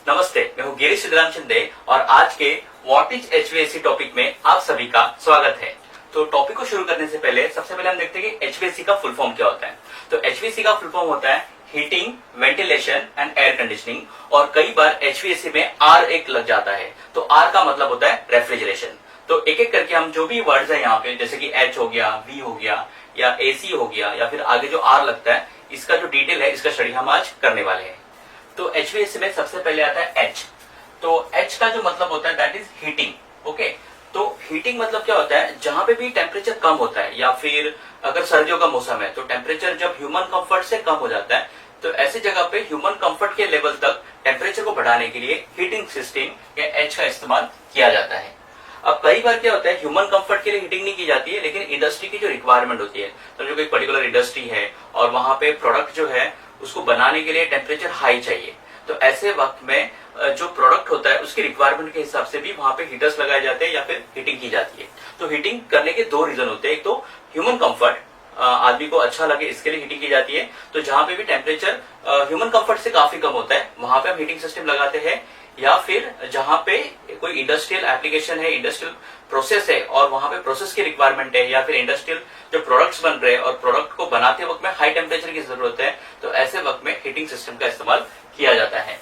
नमस्ते, मैं हूँ गिरीश सिद्धराम शिंदे और आज के व्हाट इज एचवीएसी टॉपिक में आप सभी का स्वागत है। तो टॉपिक को शुरू करने से पहले सबसे पहले हम देखते हैं कि एचवीएसी का फुल फॉर्म क्या होता है। तो एचवीएसी का फुल फॉर्म होता है heating, ventilation and air conditioning और कई बार एचवीएसी में आर एक लग जाता है। तो आर का मतलब होता है रेफ्रिजरेशन। तो एक एक करके हम जो भी वर्ड्स है यहाँ पे, जैसे कि एच हो गया, वी हो गया या एसी हो गया या फिर आगे जो आर लगता है, इसका जो डिटेल है इसका स्टडी हम आज करने वाले हैं। तो एचवीएसी में सबसे पहले आता है एच। तो एच का जो मतलब होता है दैट इज हीटिंग। ओके, तो हीटिंग मतलब क्या होता है, जहां पे भी टेम्परेचर कम होता है या फिर अगर सर्दियों का मौसम है तो टेम्परेचर जब ह्यूमन कंफर्ट से कम हो जाता है, तो ऐसी जगह पे ह्यूमन कंफर्ट के लेवल तक टेम्परेचर को बढ़ाने के लिए हीटिंग सिस्टम या एच का इस्तेमाल किया जाता है। अब कई बार क्या होता है, ह्यूमन कंफर्ट के लिए हीटिंग नहीं की जाती है, लेकिन इंडस्ट्री की जो रिक्वायरमेंट होती है, तो जो कोई पर्टिकुलर इंडस्ट्री है और वहां पे प्रोडक्ट जो है उसको बनाने के लिए टेम्परेचर हाई चाहिए, तो ऐसे वक्त में जो प्रोडक्ट होता है उसकी रिक्वायरमेंट के हिसाब से भी वहां पे हीटर्स लगाए जाते हैं या फिर हीटिंग की जाती है। तो हीटिंग करने के दो रीजन होते हैं, एक तो ह्यूमन कंफर्ट, आदमी को अच्छा लगे इसके लिए हीटिंग की जाती है। तो जहां पे भी टेम्परेचर ह्यूमन कंफर्ट से काफी कम होता है वहां पे हम हीटिंग सिस्टम लगाते हैं, या फिर जहां पे कोई इंडस्ट्रियल एप्लीकेशन है, इंडस्ट्रियल प्रोसेस है और वहां पे प्रोसेस की रिक्वायरमेंट है, या फिर इंडस्ट्रियल जो प्रोडक्ट्स बन रहे हैं और प्रोडक्ट को बनाते वक्त में हाई टेम्परेचर की जरूरत है, तो ऐसे वक्त में हीटिंग सिस्टम का इस्तेमाल किया जाता है।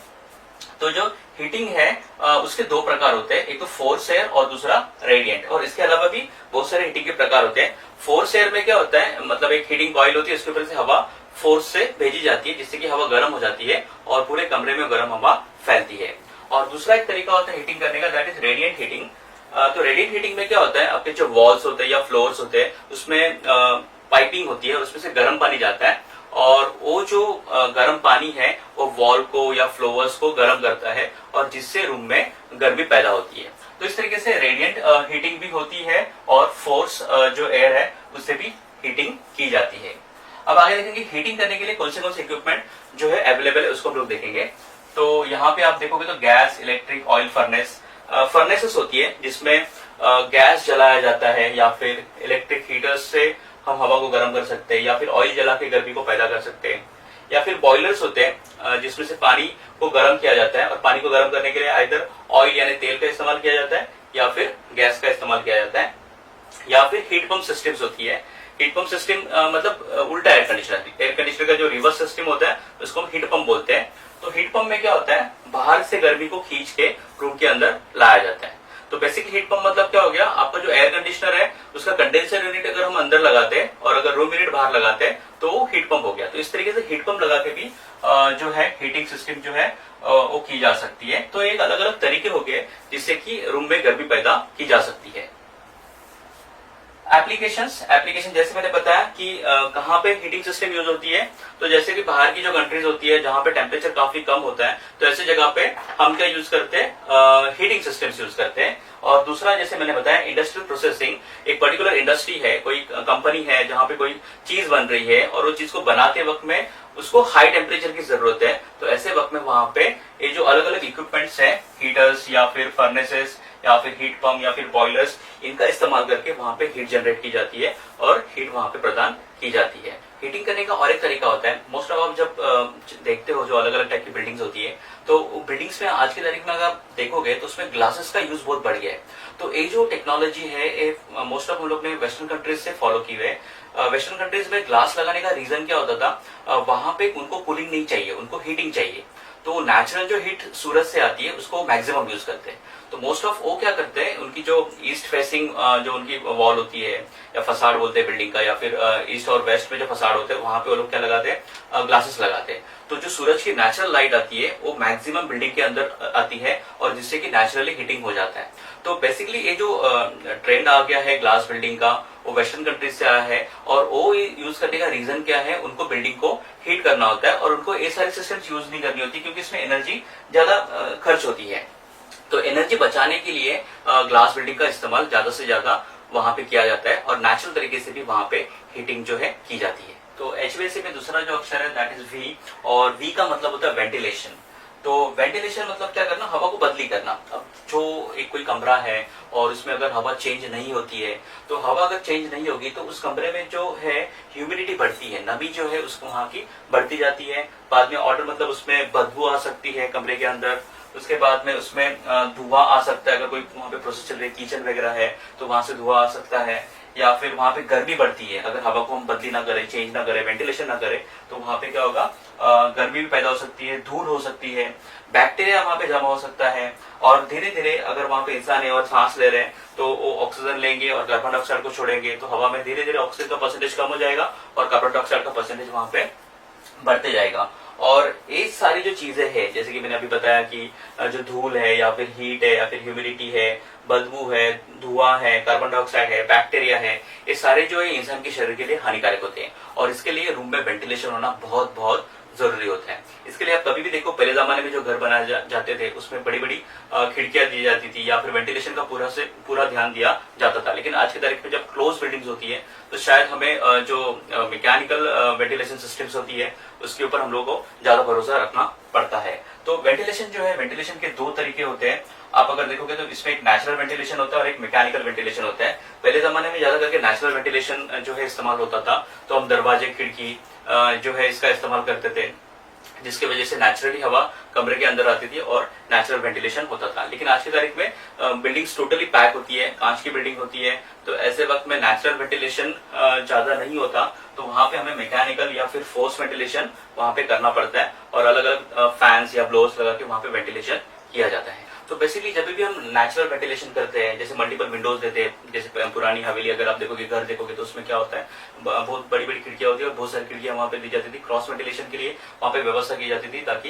तो जो हीटिंग है उसके दो प्रकार होते हैं, एक तो फोर्स एयर और दूसरा रेडिएंट, और इसके अलावा भी बहुत सारे हीटिंग के प्रकार होते हैं। फोर्स एयर में क्या होता है, मतलब एक हीटिंग कॉइल होती है, उसके ऊपर से हवा फोर्स से भेजी जाती है जिससे कि हवा गर्म हो जाती है और पूरे कमरे में गर्म हवा फैलती है। और दूसरा एक तरीका होता है हीटिंग करने का, दैट इज रेडिएंट हीटिंग। तो रेडिएंट हीटिंग में क्या होता है, आपके जो वॉल्स होते हैं या फ्लोर्स होते हैं उसमें पाइपिंग होती है, उसमें से गर्म पानी जाता है और वो जो गर्म पानी है वो वॉल को या फ्लोवर्स को गर्म करता है और जिससे रूम में गर्मी पैदा होती है। तो इस तरीके से रेडिएंट हीटिंग भी होती है और फोर्स जो एयर है उससे भी हीटिंग की जाती है। अब आगे देखेंगे हीटिंग करने के लिए कौन से इक्विपमेंट जो है अवेलेबल है उसको हम लोग देखेंगे। तो यहाँ पे आप देखोगे तो गैस, इलेक्ट्रिक, ऑयल फर्नेसेस होती है जिसमें गैस जलाया जाता है, या फिर इलेक्ट्रिक हीटर्स से हम हवा को गर्म कर सकते हैं, या फिर ऑयल जला के गर्मी को पैदा कर सकते हैं, या फिर बॉयलर्स होते हैं जिसमें से पानी को गर्म किया जाता है और पानी को गर्म करने के लिए आइदर ऑयल यानी तेल का इस्तेमाल किया जाता है या फिर गैस का इस्तेमाल किया जाता है, या फिर हीट पंप सिस्टम्स होती है। हीट पंप सिस्टम मतलब उल्टा एयर कंडीशनर का जो रिवर्स सिस्टम होता है उसको हम हीट पंप बोलते हैं। तो हीट पंप में क्या होता है, बाहर से गर्मी को खींच के रूम के अंदर लाया जाता है। तो बेसिकली हीट पंप मतलब क्या हो गया, आपका जो एयर कंडीशनर है उसका कंडेंसर यूनिट अगर हम अंदर लगाते हैं और अगर रूम यूनिट बाहर लगाते हैं तो वो हीट पंप हो गया। तो इस तरीके से हीट पंप लगा के भी जो है हीटिंग सिस्टम जो है वो की जा सकती है। तो एक अलग अलग तरीके हो गए जिससे कि रूम में गर्मी पैदा की जा सकती है। एप्लीकेशन जैसे मैंने बताया कि कहाँ पे हीटिंग सिस्टम यूज होती है, तो जैसे कि बाहर की जो कंट्रीज होती है जहां पे टेम्परेचर काफी कम होता है, तो ऐसी जगह पे हम क्या यूज करते हैं, हीटिंग सिस्टम्स यूज करते हैं। और दूसरा जैसे मैंने बताया इंडस्ट्रियल प्रोसेसिंग, एक पर्टिकुलर इंडस्ट्री है, कोई कंपनी है जहां पे कोई चीज बन रही है और वो चीज को बनाते वक्त में उसको हाई टेम्परेचर की जरूरत है, तो ऐसे वक्त में वहां पे ये जो अलग अलग इक्विपमेंट्स हैं, हीटर्स या फिर फर्नेसेस या फिर हीट पंप या फिर बॉयलर्स, इनका इस्तेमाल करके वहां पे हीट जनरेट की जाती है और हीट वहां पे प्रदान की जाती है। हीटिंग करने का और एक तरीका होता है, मोस्ट ऑफ आप जब देखते हो जो अलग अलग टाइप की बिल्डिंग्स होती है, तो बिल्डिंग्स में आज की तारीख में अगर आप देखोगे तो उसमें ग्लासेस का यूज बहुत बढ़ गया है। तो ये जो टेक्नोलॉजी है ये मोस्ट ऑफ हम लोग ने वेस्टर्न कंट्रीज से फॉलो की हुई है। वेस्टर्न कंट्रीज में ग्लास लगाने का रीजन क्या होता था, वहां पे उनको कूलिंग नहीं चाहिए, उनको हीटिंग चाहिए। तो नेचुरल जो हीट सूरज से आती है उसको मैक्सिमम यूज करते हैं। तो मोस्ट ऑफ वो क्या करते हैं, उनकी जो ईस्ट फेसिंग जो उनकी वॉल होती है या फसाड बोलते हैं बिल्डिंग का, या फिर ईस्ट और वेस्ट में जो फसाड होते हैं वहां पे वो लोग क्या लगाते हैं, ग्लासेस लगाते हैं। तो जो सूरज की नेचुरल लाइट आती है वो मैक्सिमम बिल्डिंग के अंदर आती है और जिससे कि नेचुरली हीटिंग हो जाता है। तो बेसिकली ये जो ट्रेंड आ गया है ग्लास बिल्डिंग का, वो वेस्टर्न कंट्रीज से आया है और वो यूज करने का रीजन क्या है, उनको बिल्डिंग को हीट करना होता है और उनको ये सारी सिस्टम्स यूज नहीं करनी होती क्योंकि इसमें एनर्जी ज्यादा खर्च होती है। तो एनर्जी बचाने के लिए ग्लास बिल्डिंग का इस्तेमाल ज्यादा से ज्यादा वहां पे किया जाता है और नेचुरल तरीके से भी वहां पे हीटिंग जो है की जाती है। तो एचवीएसी में दूसरा जो अक्षर है दैट इज वी, और वी का मतलब होता है वेंटिलेशन। तो वेंटिलेशन मतलब क्या करना, हवा को बदली करना। अब जो एक कोई कमरा है और उसमें अगर हवा चेंज नहीं होती है, तो हवा अगर चेंज नहीं होगी तो उस कमरे में जो है ह्यूमिडिटी बढ़ती है, नमी जो है उसको वहां की बढ़ती जाती है। बाद में ऑर्डर मतलब उसमें बदबू आ सकती है कमरे के अंदर, उसके बाद में उसमें धुआं आ सकता है, अगर कोई वहाँ पे प्रोसेस चल रही है, किचन वगैरह है तो वहां से धुआं आ सकता है, या फिर वहां पे गर्मी बढ़ती है, अगर हवा को हम बदली ना करें, चेंज ना करें, वेंटिलेशन ना करें, तो वहां पे क्या होगा, गर्मी भी पैदा हो सकती है, धूल हो सकती है, बैक्टीरिया वहां पे जमा हो सकता है, और धीरे धीरे अगर वहां पे इंसान है और सांस ले रहे हैं तो वो ऑक्सीजन लेंगे और कार्बन डाइऑक्साइड को छोड़ेंगे, तो हवा में धीरे धीरे ऑक्सीजन का परसेंटेज कम हो जाएगा और कार्बन डाइऑक्साइड का परसेंटेज वहां पे बढ़ते जाएगा। और ये सारी जो चीजें हैं, जैसे कि मैंने अभी बताया कि जो धूल है या फिर हीट है या फिर ह्यूमिडिटी है, बदबू है, धुआं है, कार्बन डाइऑक्साइड है, बैक्टीरिया है, ये सारे जो है इंसान के शरीर के लिए हानिकारक होते हैं, और इसके लिए रूम में वेंटिलेशन होना बहुत बहुत जरूरी होता है। इसके लिए आप कभी भी देखो, पहले जमाने में जो घर बनाए जाते थे उसमें बड़ी बड़ी खिड़कियां दी जाती थी या फिर वेंटिलेशन का पूरा ध्यान दिया जाता था, लेकिन आज की तारीख में जब क्लोज बिल्डिंग्स होती है तो शायद हमें जो मैकेनिकल वेंटिलेशन सिस्टम्स होती है उसके ऊपर हम लोगों को ज्यादा भरोसा रखना पड़ता है। तो वेंटिलेशन जो है, वेंटिलेशन के दो तरीके होते हैं। आप अगर देखोगे तो इसमें एक नेचुरल वेंटिलेशन होता है और एक मैकेनिकल वेंटिलेशन होता है। पहले जमाने में ज्यादा करके नेचुरल वेंटिलेशन जो है इस्तेमाल होता था, तो हम दरवाजे, खिड़की जो है इसका इस्तेमाल करते थे, जिसकी वजह से नेचुरली हवा कमरे के अंदर आती थी और नेचुरल वेंटिलेशन होता था। लेकिन आज की तारीख में बिल्डिंग्स टोटली पैक होती है, कांच की बिल्डिंग होती है, तो ऐसे वक्त में नेचुरल वेंटिलेशन ज्यादा नहीं होता, तो वहां पे हमें मैकेनिकल या फिर फोर्स वेंटिलेशन वहां पे करना पड़ता है, और अलग अलग फैंस या ब्लोअर्स लगा के वहां पे वेंटिलेशन किया जाता है। तो बेसिकली जब भी हम नेचुरल वेंटिलेशन करते हैं, जैसे मल्टीपल विंडोज देते हैं, जैसे पुरानी हवेली अगर आप देखोगे, घर देखोगे, तो उसमें क्या होता है, बहुत बड़ी बड़ी खिड़कियां होती है और बहुत सारी खिड़कियां वहां पे दी जाती थी। क्रॉस वेंटिलेशन के लिए वहां पे व्यवस्था की जाती थी, ताकि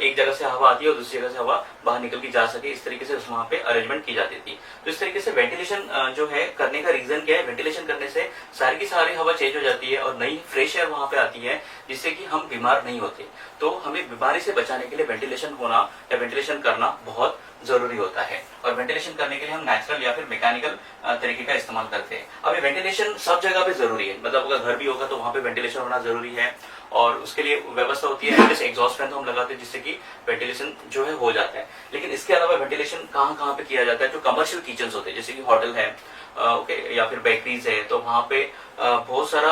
एक जगह से हवा आती है और दूसरी जगह से हवा बाहर निकल के जा सके, इस तरीके से वहां पे अरेंजमेंट की जाती थी। तो इस तरीके से वेंटिलेशन जो है करने का रीजन क्या है, वेंटिलेशन करने से सारी की सारी हवा चेंज हो जाती है और नई फ्रेश एयर वहां पे आती है, जिससे कि हम बीमार नहीं होते। तो हमें बीमारी से बचाने के लिए वेंटिलेशन होना या वेंटिलेशन करना बहुत जरूरी होता है, और वेंटिलेशन करने के लिए हम नेचुरल या फिर मैकेनिकल तरीके का इस्तेमाल करते हैं। अब वेंटिलेशन सब जगह पे जरूरी है, मतलब अगर घर भी होगा तो वहां पे वेंटिलेशन होना जरूरी है, और उसके लिए व्यवस्था होती है, जैसे एग्जॉस्ट फैन तो हम लगाते हैं जिससे कि वेंटिलेशन जो है हो जाता है। लेकिन इसके अलावा वेंटिलेशन कहाँ कहाँ पे किया जाता है, जो कमर्शियल किचन होते हैं, जैसे कि होटल है, ओके, या फिर बेकरीज है, तो वहां पे बहुत सारा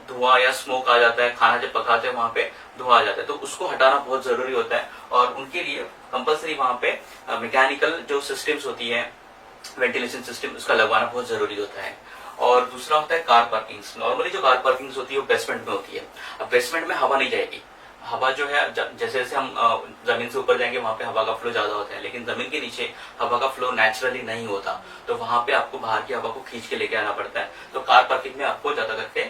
धुआं या स्मोक आ जाता है, खाना जब पकाते हैं वहां पे धुआं आ जाता है, तो उसको हटाना बहुत जरूरी होता है, और उनके लिए कंपल्सरी वहां पे मैकेनिकल जो सिस्टम्स होती है, वेंटिलेशन सिस्टम, उसका लगवाना बहुत जरूरी होता है। और दूसरा होता है कार पार्किंग्स। नॉर्मली जो कार पार्किंग्स होती है वो बेसमेंट में होती है। अब बेसमेंट में हवा नहीं जाएगी, हवा जो है जैसे जैसे हम जमीन से ऊपर जाएंगे वहां पे हवा का फ्लो ज्यादा होता है, लेकिन जमीन के नीचे हवा का फ्लो नेचुरली नहीं होता, तो वहां पे आपको बाहर की हवा को खींच के लेके आना पड़ता है। तो कार पार्किंग में आपको ज्यादा करके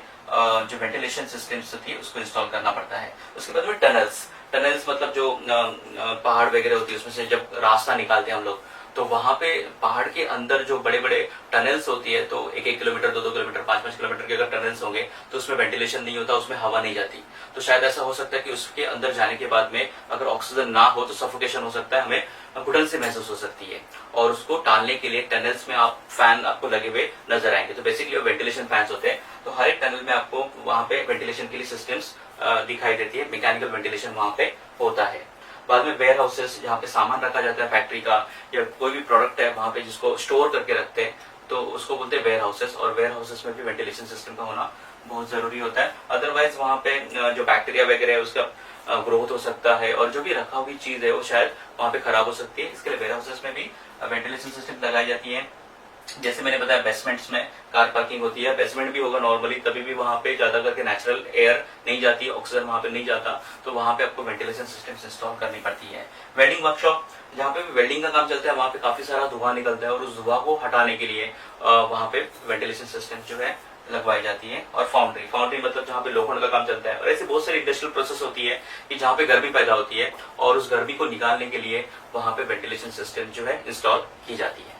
जो वेंटिलेशन सिस्टम्स होती है उसको इंस्टॉल करना पड़ता है। उसके बाद में टनल्स मतलब जो पहाड़ वगैरह होती है उसमें से जब रास्ता निकालते हैं हम लोग, तो वहां पे पहाड़ के अंदर जो बड़े बड़े टनल्स होती है, तो 1-1 किलोमीटर, 2-2 किलोमीटर, 5-5 किलोमीटर के अगर टनल्स होंगे तो उसमें वेंटिलेशन नहीं होता, उसमें हवा नहीं जाती। तो शायद ऐसा हो सकता है कि उसके अंदर जाने के बाद में अगर ऑक्सीजन ना हो तो सफोकेशन हो सकता है, हमें घुटन से महसूस हो सकती है, और उसको टालने के लिए टनल्स में आप फैन आपको लगे हुए नजर आएंगे। तो बेसिकली वेंटिलेशन फैंस होते हैं, तो हर एक टनल में आपको वहां पे वेंटिलेशन के लिए सिस्टम्स दिखाई देती है, मैकेनिकल वेंटिलेशन वहां पे होता है। बाद में वेयर हाउसेस, जहाँ पे सामान रखा जाता है फैक्ट्री का या कोई भी प्रोडक्ट है वहां पे जिसको स्टोर करके रखते हैं, तो उसको बोलते हैं वेयर हाउसेस, और वेयर हाउसेस में भी वेंटिलेशन सिस्टम का होना बहुत जरूरी होता है। अदरवाइज वहां पे जो बैक्टीरिया वगैरह है उसका ग्रोथ हो सकता है, और जो भी रखा हुई चीज है वो शायद वहां पे खराब हो सकती है। इसके लिए वेयर हाउसेस में भी वेंटिलेशन सिस्टम लगाई जाती है। जैसे मैंने बताया बेसमेंट्स में कार पार्किंग होती है, बेसमेंट भी होगा नॉर्मली, तभी भी वहां पे ज्यादा करके नेचुरल एयर नहीं जाती, ऑक्सीजन वहां पे नहीं जाता, तो वहां पे आपको वेंटिलेशन सिस्टम इंस्टॉल करनी पड़ती है। वेल्डिंग वर्कशॉप, जहाँ पे भी वेल्डिंग का काम चलता है वहां पे काफी सारा धुआं निकलता है, और उस धुआं को हटाने के लिए वहां पे वेंटिलेशन सिस्टम जो है लगवाई जाती है। और फाउंड्री मतलब जहाँ पे लोखंड का काम चलता है, और ऐसी बहुत सारी इंडस्ट्रियल प्रोसेस होती है कि जहाँ पे गर्मी पैदा होती है, और उस गर्मी को निकालने के लिए वहां पे वेंटिलेशन सिस्टम जो है इंस्टॉल की जाती है।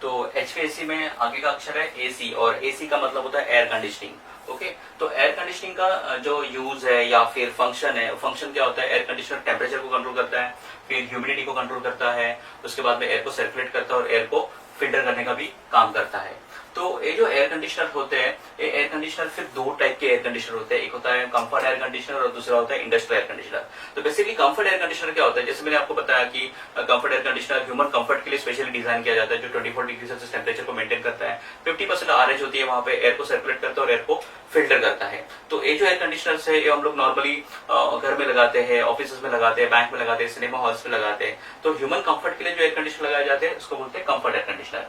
तो HVAC में आगे का अक्षर है AC, और AC का मतलब होता है एयर कंडीशनिंग। ओके, तो एयर कंडीशनिंग का जो यूज है या फिर फंक्शन है, फंक्शन क्या होता है, एयर कंडीशनर टेम्परेचर को कंट्रोल करता है, फिर ह्यूमिडिटी को कंट्रोल करता है, उसके बाद में एयर को सर्कुलेट करता है और एयर को फिल्टर करने का भी काम करता है। तो ये जो एयर कंडीशनर होते हैं, ये एयर कंडीशनर फिर दो टाइप के एयर कंडीशनर होते हैं, एक होता है कंफर्ट एयर कंडीशनर और दूसरा होता है इंडस्ट्रियल एयर कंडीशनर। तो बेसिकली कंफर्ट एयर कंडीशनर क्या होता है, जैसे मैंने आपको बताया कि comfort air conditioner human comfort के लिए स्पेशली डिजाइन किया जाता है, जो 24 डिग्री सेल्सियस टेम्परेचर को मेंटेन करता है, 50% आरएच होती है वहां पे, एयर को सर्कुलेट करता है और एयर को फिल्टर करता है। तो ये जो एयर कंडीशनर है ये हम लोग नॉर्मली घर में लगाते हैं, ऑफिस में लगाते हैं, बैंक में लगाते हैं, सिनेमा हॉल्स में लगाते हैं। तो ह्यूमन कंफर्ट के लिए जो एयर कंडीशनर लगाए जाते हैं उसको बोलते हैं comfort air conditioner.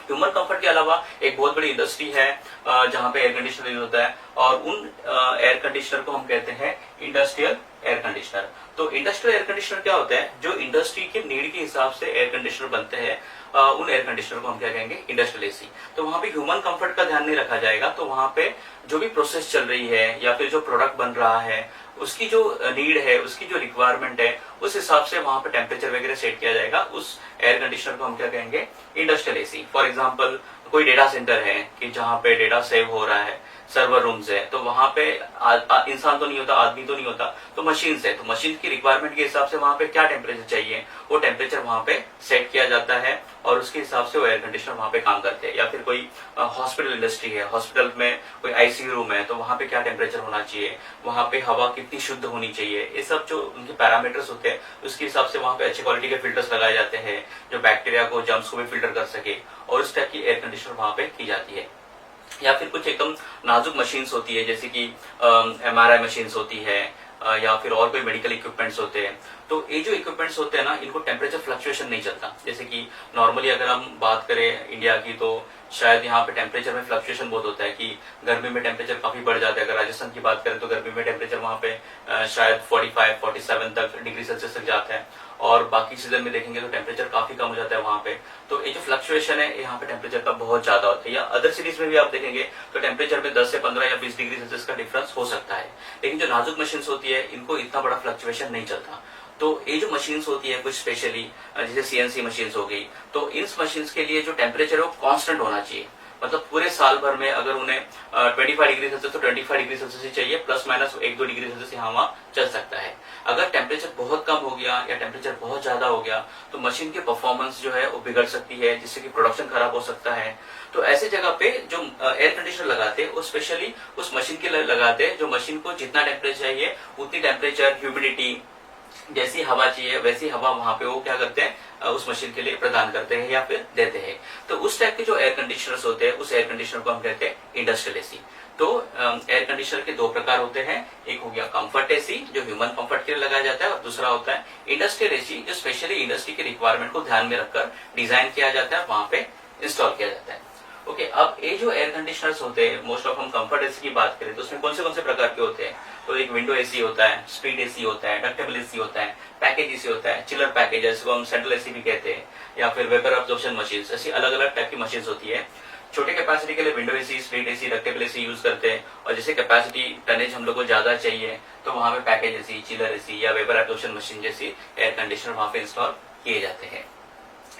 Human comfort के अलावा एक बहुत बड़ी इंडस्ट्री है जहां पे एयर कंडीशनर यूज होता है, और उन एयर कंडीशनर को हम कहते हैं इंडस्ट्रियल एयर कंडीशनर। तो इंडस्ट्रियल एयर कंडीशनर क्या होता है, जो इंडस्ट्री के नीड के हिसाब से एयर कंडीशनर बनते हैं, उन एयर कंडीशनर को हम क्या कहेंगे, इंडस्ट्रियल एसी। तो वहां पे ह्यूमन कंफर्ट का ध्यान नहीं रखा जाएगा, तो वहां पे जो भी प्रोसेस चल रही है या फिर जो प्रोडक्ट बन रहा है उसकी जो नीड है, उसकी जो रिक्वायरमेंट है, उस हिसाब से वहां पे टेम्परेचर वगैरह सेट किया जाएगा। उस एयर कंडीशनर को हम क्या कहेंगे, इंडस्ट्रियल एसी। फॉर एग्जांपल कोई डेटा सेंटर है कि जहां पे डेटा सेव हो रहा है, सर्वर रूम्स है, तो वहां पे इंसान तो नहीं होता, आदमी तो नहीं होता, तो मशीन है, तो मशीन की रिक्वायरमेंट के हिसाब से वहां पे क्या टेम्परेचर चाहिए वो टेम्परेचर वहां पे सेट किया जाता है, और उसके हिसाब से वो एयर कंडीशनर वहां पे काम करते हैं। या फिर कोई हॉस्पिटल इंडस्ट्री है, हॉस्पिटल में कोई आईसीयू रूम है, तो वहां पे क्या टेम्परेचर होना चाहिए, वहां पे हवा कितनी शुद्ध होनी चाहिए, ये सब जो उनके पैरामीटर्स होते हैं उसके हिसाब से वहां पे अच्छे क्वालिटी के फिल्टर्स लगाए जाते हैं जो बैक्टीरिया को, जर्म्स को भी फिल्टर कर सके, और उस टाइप की एयर कंडीशनर वहां पे की जाती है। या फिर कुछ एकदम नाजुक मशीन्स होती है, जैसे कि एमआरआई मशीन्स होती है, या फिर और कोई मेडिकल इक्विपमेंट्स होते हैं। तो ये जो इक्विपमेंट्स होते हैं ना, इनको टेम्परेचर फ्लक्चुएशन नहीं चलता। जैसे कि नॉर्मली अगर हम बात करें इंडिया की, तो शायद यहाँ पे टेम्परेचर में फ्लक्चुएशन बहुत होता है कि गर्मी में टेम्परेचर काफी बढ़ जाता है। अगर राजस्थान की बात करें तो गर्मी में टेम्परेचर वहां पे शायद 45-47 तक डिग्री सेल्सियस तक जाता है, और बाकी सीजन में देखेंगे तो टेम्परेचर काफी कम हो जाता है वहां पे। तो ये जो फ्लक्चुएशन है यहाँ पे टेम्परेचर का बहुत ज्यादा होता है। या अदर सिटीज में भी आप देखेंगे तो टेम्परेचर में 10 से 15 या 20 डिग्री सेल्सियस का डिफरेंस हो सकता है, लेकिन जो नाजुक मशीन होती है इनको इतना बड़ा फ्लक्चुएशन नहीं चलता। तो ये जो मशीन्स होती है कुछ स्पेशली, जैसे सीएनसी मशीन्स हो गई, तो इन मशीन्स के लिए जो टेम्परेचर है वो कांस्टेंट होना चाहिए। मतलब पूरे साल भर में अगर उन्हें 25 डिग्री सेल्सियस तो 25 डिग्री सेल्सियस ही चाहिए, प्लस माइनस 1-2 डिग्री सेल्सियस यहाँ वहां चल सकता है। अगर टेम्परेचर बहुत कम हो गया या टेम्परेचर बहुत ज्यादा हो गया तो मशीन की परफॉर्मेंस जो है वो बिगड़ सकती है, जिससे कि प्रोडक्शन खराब हो सकता है। तो ऐसे जगह पे जो एयर कंडीशनर लगाते हैं वो स्पेशली उस मशीन के लिए लगाते हैं जो मशीन को जितना टेम्परेचर चाहिए उतनी टेम्परेचर, ह्यूमिडिटी, जैसी हवा चाहिए वैसी हवा वहां पे वो क्या करते हैं, उस मशीन के लिए प्रदान करते हैं या फिर देते हैं। तो उस टाइप के जो एयर कंडीशनर्स होते हैं उस एयर कंडीशनर को हम कहते हैं इंडस्ट्रियल एसी। तो एयर कंडीशनर के दो प्रकार होते हैं, एक हो गया कंफर्ट एसी जो ह्यूमन कंफर्ट के लिए लगाया जाता है, और दूसरा होता है इंडस्ट्रियल एसी जो स्पेशली इंडस्ट्री के रिक्वायरमेंट को ध्यान में रखकर डिजाइन किया जाता है, वहां पे इंस्टॉल किया जाता है। ओके, अब ये जो एयर कंडीशनर्स होते हैं, मोस्ट ऑफ हम कंफर्ट एसी की बात करें तो उसमें कौन से प्रकार के होते हैं, तो एक विंडो एसी होता है, स्प्लिट एसी होता है, डक्टेबल एसी होता है, पैकेज एसी होता है, चिलर पैकेज जिसको हम सेंट्रल एसी भी कहते हैं, या फिर वेपर अब्जॉर्प्शन मशीन, ऐसी अलग अलग टाइप की मशीन होती है। छोटे कैपेसिटी के लिए window AC, split AC, ductable AC use करते हैं, और जैसे कैपेसिटी टनेज हम लोग को ज्यादा चाहिए तो वहां पे पैकेज एसी, चिलर एसी या वेपर अब्जॉर्प्शन मशीन जैसी एयर कंडीशनर वहां पे इंस्टॉल किए जाते हैं।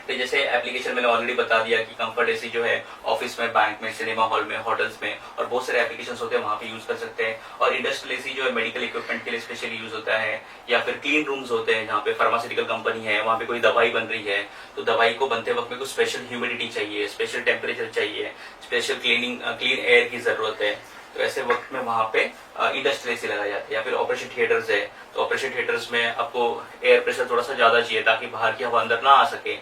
तो जैसे एप्लीकेशन मैंने ऑलरेडी बता दिया कि कंफर्ट एसी जो है ऑफिस में, बैंक में, सिनेमा हॉल में, होटल्स में और बहुत सारे एप्लीकेशंस होते हैं वहां पे यूज कर सकते हैं। और इंडस्ट्रियल एसी जो है मेडिकल इक्विपमेंट के लिए स्पेशली यूज होता है, या फिर क्लीन रूम्स होते हैं जहाँ पे फार्मास्यूटिकल कंपनी है, वहां पे कोई दवाई बन रही है तो दवाई को बनते वक्त में कुछ स्पेशल ह्यूमिडिटी चाहिए, स्पेशल टेम्परेचर चाहिए, स्पेशल क्लीन एयर की जरूरत है, तो ऐसे वक्त में वहां पे इंडस्ट्रियल एसी लगाया जाता है। या फिर ऑपरेशन थिएटर्स है तो ऑपरेशन थिएटर्स में आपको एयर प्रेशर थोड़ा सा ज्यादा चाहिए ताकि बाहर की हवा अंदर ना आ सके,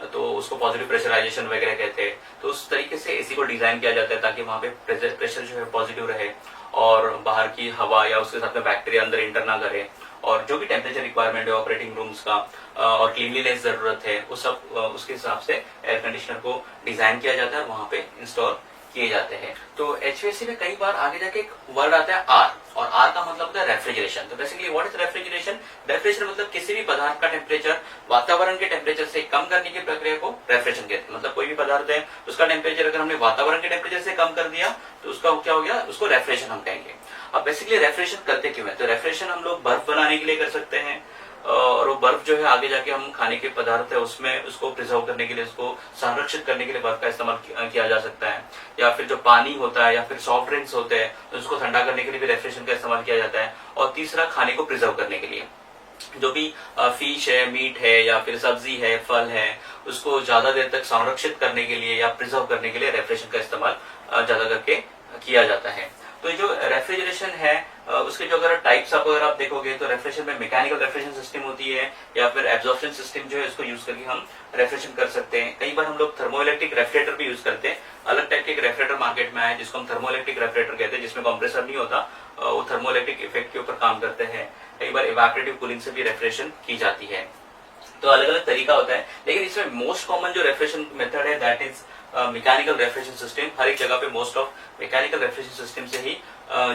तो उसको पॉजिटिव प्रेशराइजेशन वगैरह कहते हैं। तो उस तरीके से एसी को डिजाइन किया जाता है ताकि वहां पे प्रेशर जो है पॉजिटिव रहे और बाहर की हवा या उसके साथ में बैक्टीरिया अंदर इंटर ना करे, और जो भी टेम्परेचर रिक्वायरमेंट है ऑपरेटिंग रूम्स का और क्लीनलीनेस जरूरत है वो सब उसके हिसाब से एयर कंडीशनर को डिजाइन किया जाता है और वहां पे इंस्टॉल किए जाते हैं। तो एचवीएसी में कई बार आगे जाके एक वर्ड आता है आर, और आर का मतलब होता है रेफ्रिजरेशन। तो basically what is refrigeration? Refrigeration मतलब किसी भी पदार्थ का टेम्परेचर वातावरण के टेम्परेचर से कम करने की प्रक्रिया को रेफ्रिजरेशन कहते हैं। मतलब कोई भी पदार्थ है उसका टेम्परेचर अगर हमने वातावरण के टेम्परेचर से कम कर दिया तो उसका क्या हो गया, उसको रेफ्रिजरेशन हम कहेंगे। अब बेसिकली रेफ्रिजरेशन करते क्यों है? तो रेफ्रिजरेशन हम लोग बर्फ बनाने के लिए कर सकते हैं, और वो बर्फ जो है आगे जाके हम खाने के पदार्थ है उसमें उसको प्रिजर्व करने के लिए, उसको संरक्षित करने के लिए बर्फ का इस्तेमाल किया जा सकता है। या फिर जो पानी होता है या फिर सॉफ्ट ड्रिंक्स होते हैं तो उसको ठंडा करने के लिए भी रेफ्रिजरेशन का इस्तेमाल किया जाता है। और तीसरा खाने को प्रिजर्व करने के लिए, जो भी फिश है, मीट है या फिर सब्जी है, फल है, उसको ज्यादा देर तक संरक्षित करने के लिए या प्रिजर्व करने के लिए रेफ्रिजरेशन का इस्तेमाल ज्यादा करके किया जाता है। तो जो रेफ्रिजरेशन है उसके जो अगर टाइप्स अगर आप देखोगे तो रेफ्रिजरेशन में मैकेनिकल रेफ्रिजरेशन सिस्टम होती है या फिर एब्जॉर्प्शन सिस्टम जो है इसको यूज करके हम रेफ्रिजरेशन कर सकते हैं। कई बार हम लोग थर्मोइलेक्ट्रिक रेफ्रिजरेटर भी यूज करते हैं। अलग टाइप के एक रेफ्रिजरेटर मार्केट में आए जिसको हम थर्मोइलेक्ट्रिक रेफ्रिजरेटर कहते हैं, जिसमें कंप्रेसर नहीं होता, वो थर्मोइलेक्ट्रिक इफेक्ट के ऊपर काम करते हैं। कई बार इवेपोरेटिव कूलिंग से भी रेफ्रिजरेशन की जाती है। तो अलग अलग तरीका होता है, लेकिन इसमें मोस्ट कॉमन जो रेफ्रिजरेशन मेथड है that is mechanical refrigeration system. हर एक जगह पे most of mechanical refrigeration system से ही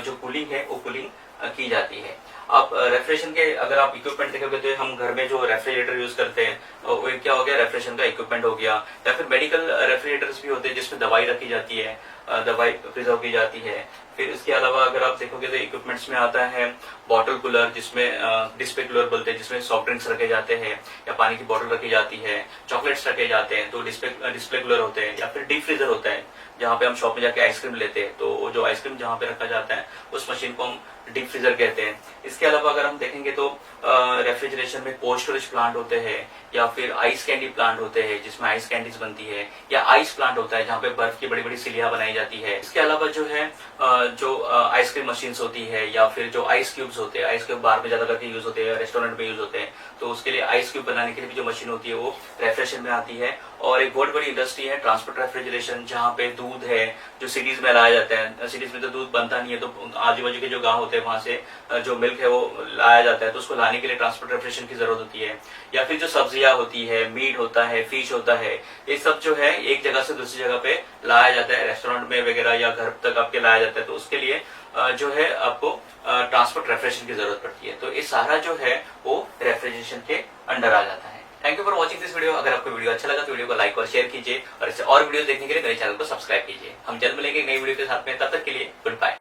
जो कूलिंग है वो कूलिंग की जाती है। आप रेफ्रिजरेशन के अगर आप इक्विपमेंट देखोगे तो हम घर में जो रेफ्रिजरेटर यूज करते हैं वो क्या हो गया, रेफ्रिजरेशन का इक्विपमेंट हो गया। या फिर मेडिकल रेफ्रिजरेटर्स भी होते हैं जिसमें दवाई रखी जाती है, दवाई प्रिजर्व की जाती है। फिर इसके अलावा अगर आप देखोगे तो इक्विपमेंट्स में आता है बॉटल कूलर, जिसमें डिस्प्ले कूलर बोलते हैं, जिसमें सॉफ्ट ड्रिंक्स रखे जाते हैं या पानी की बोतल रखी जाती है, चॉकलेट्स रखे जाते हैं तो डिस्प्ले कूलर होते हैं। या फिर डीप फ्रीजर होता है जहाँ पे हम शॉप में जाके आइसक्रीम लेते हैं, तो वो जो आइसक्रीम जहाँ पे रखा जाता है उस मशीन को हम डीप फ्रीजर कहते हैं। इसके अलावा अगर हम देखेंगे तो रेफ्रिजरेशन में कोल्ड स्टोरेज प्लांट होते हैं या फिर आइस कैंडी प्लांट होते हैं जिसमें आइस कैंडीज बनती है, या आइस प्लांट होता है जहाँ पे बर्फ की बड़ी बड़ी सिलियां बनाई जाती है। इसके अलावा जो है जो आइसक्रीम मशीन्स होती है या फिर जो आइस क्यूब्स होते हैं, आइस क्यूब बार में ज्यादा करके यूज होते हैं, रेस्टोरेंट में यूज होते हैं, तो उसके लिए आइस क्यूब बनाने के लिए भी जो मशीन होती है वो रेफ्रिजरेशन में आती है। और एक बहुत बड़ी इंडस्ट्री है ट्रांसपोर्ट रेफ्रिजरेशन, जहाँ पे दूध है जो सिटीज में लाया जाता है। सिटीज में तो दूध बनता नहीं है, तो आजू बाजू के जो गांव होते हैं वहां से जो मिल्क है वो लाया जाता है, तो उसको लाने के लिए ट्रांसपोर्ट रेफ्रिजरेशन की जरूरत होती है। या फिर जो सब्जियां होती है, मीट होता है, फिश होता है, ये सब जो है एक जगह से दूसरी जगह पे लाया जाता है, रेस्टोरेंट में वगैरह या घर तक आपके लाया जाता है, तो उसके लिए जो है आपको ट्रांसपोर्ट रेफ्रिजरेशन की जरूरत पड़ती है। तो ये सारा जो है वो रेफ्रिजरेशन के अंडर आ जाता है। Thank you for watching this video. अगर आपको वीडियो अच्छा लगा तो वीडियो को लाइक और शेयर कीजिए और इससे और वीडियो देखने के लिए मेरे चैनल को सब्सक्राइब कीजिए। हम जल्द मिलेंगे नई वीडियो के साथ में, तब तक के लिए गुड बाय।